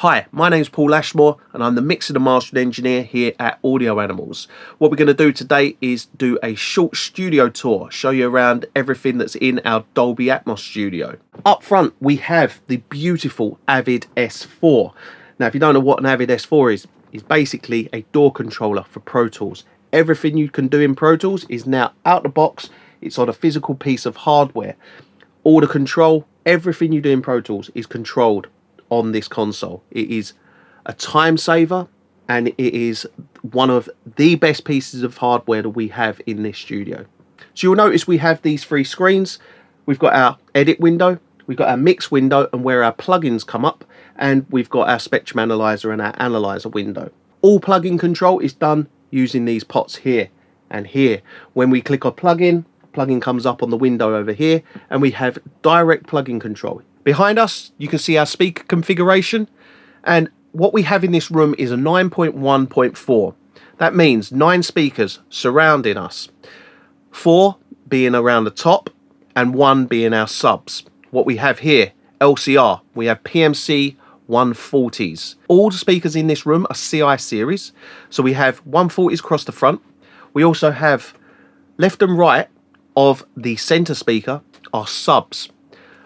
Hi, my name's Paul Ashmore and I'm the mixing and mastering engineer here at Audio Animals. What we're going to do today is do a short studio tour, show you around everything that's in our Dolby Atmos studio. Up front we have the beautiful Avid S4. Now if you don't know what an Avid S4 is, it's basically a door controller for Pro Tools. Everything you can do in Pro Tools is now out the box. It's on a physical piece of hardware. All the control, everything you do in Pro Tools is controlled on this console. It is a time saver and it is one of the best pieces of hardware that we have in this studio. So you'll notice we have these three screens. We've got our edit window, we've got our mix window and where our plugins come up, and we've got our spectrum analyzer and our analyzer window. All plugin control is done using these pots here and here. When we click on plugin comes up on the window over here and we have direct plugin control. Behind us, you can see our speaker configuration, and what we have in this room is a 9.1.4. That means 9 speakers surrounding us, 4 being around the top and 1 being our subs. What we have here, LCR, we have PMC 140s. All the speakers in this room are CI series, so we have 140s across the front. We also have left and right of the center speaker are subs.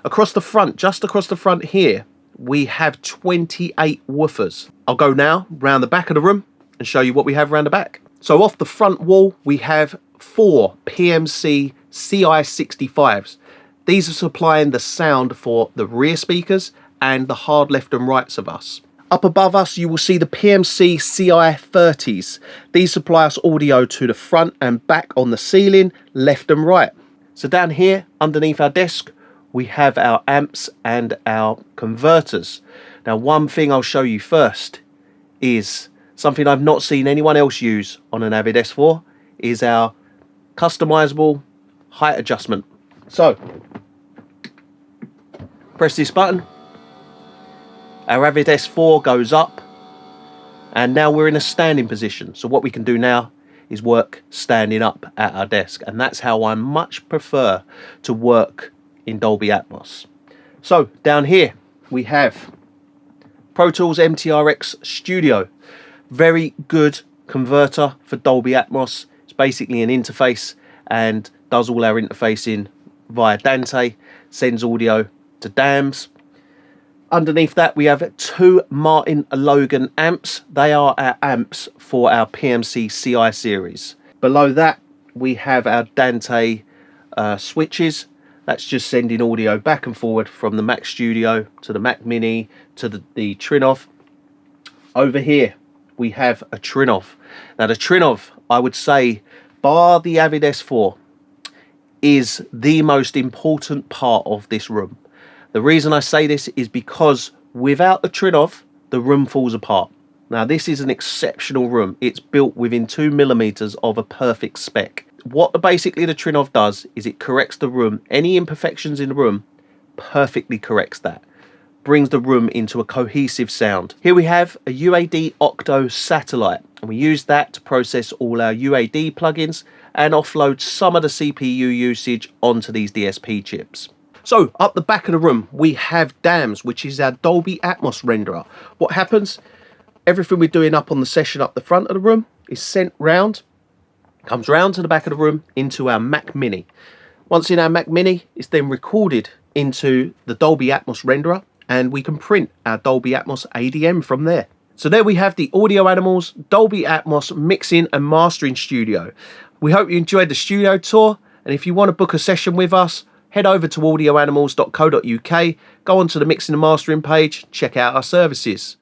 Across the front, just across the front here, we have 28 woofers. I'll go now round the back of the room and show you what we have around the back. So off the front wall, we have 4 PMC CI65s. These are supplying the sound for the rear speakers and the hard left and rights of us. Up above us, you will see the PMC CI30s. These supply us audio to the front and back on the ceiling, left and right. So down here, underneath our desk, we have our amps and our converters. Now, one thing I'll show you first is something I've not seen anyone else use on an Avid S4, is our customizable height adjustment. So, press this button. Our Avid S4 goes up, and now we're in a standing position. So what we can do now is work standing up at our desk, and that's how I much prefer to work in Dolby Atmos. So down here we have Pro Tools MTRX Studio. Very good converter for Dolby Atmos. It's basically an interface and does all our interfacing via Dante, sends audio to DAMs. Underneath that we have 2 Martin Logan amps. They are our amps for our PMC CI series. Below that we have our Dante switches. That's just sending audio back and forward from the Mac Studio to the Mac Mini to the Trinov. Over here we have a Trinov. Now the Trinov, I would say, bar the Avid S4, is the most important part of this room. The reason I say this is because without the Trinov, the room falls apart. Now this is an exceptional room. It's built within 2 millimeters of a perfect spec. What basically the Trinov does is it corrects the room. Any imperfections in the room, perfectly corrects that. Brings the room into a cohesive sound. Here we have a UAD Octo satellite, and we use that to process all our UAD plugins and offload some of the CPU usage onto these DSP chips. So up the back of the room we have DAMs, which is our Dolby Atmos renderer. What happens? Everything we're doing up on the session up the front of the room is sent round, comes round to the back of the room into our Mac Mini. Once in our Mac Mini, it's then recorded into the Dolby Atmos renderer, and we can print our Dolby Atmos ADM from there. So there we have the Audio Animals Dolby Atmos mixing and mastering studio. We hope you enjoyed the studio tour, and if you want to book a session with us, head over to audioanimals.co.uk, go onto the mixing and mastering page, check out our services.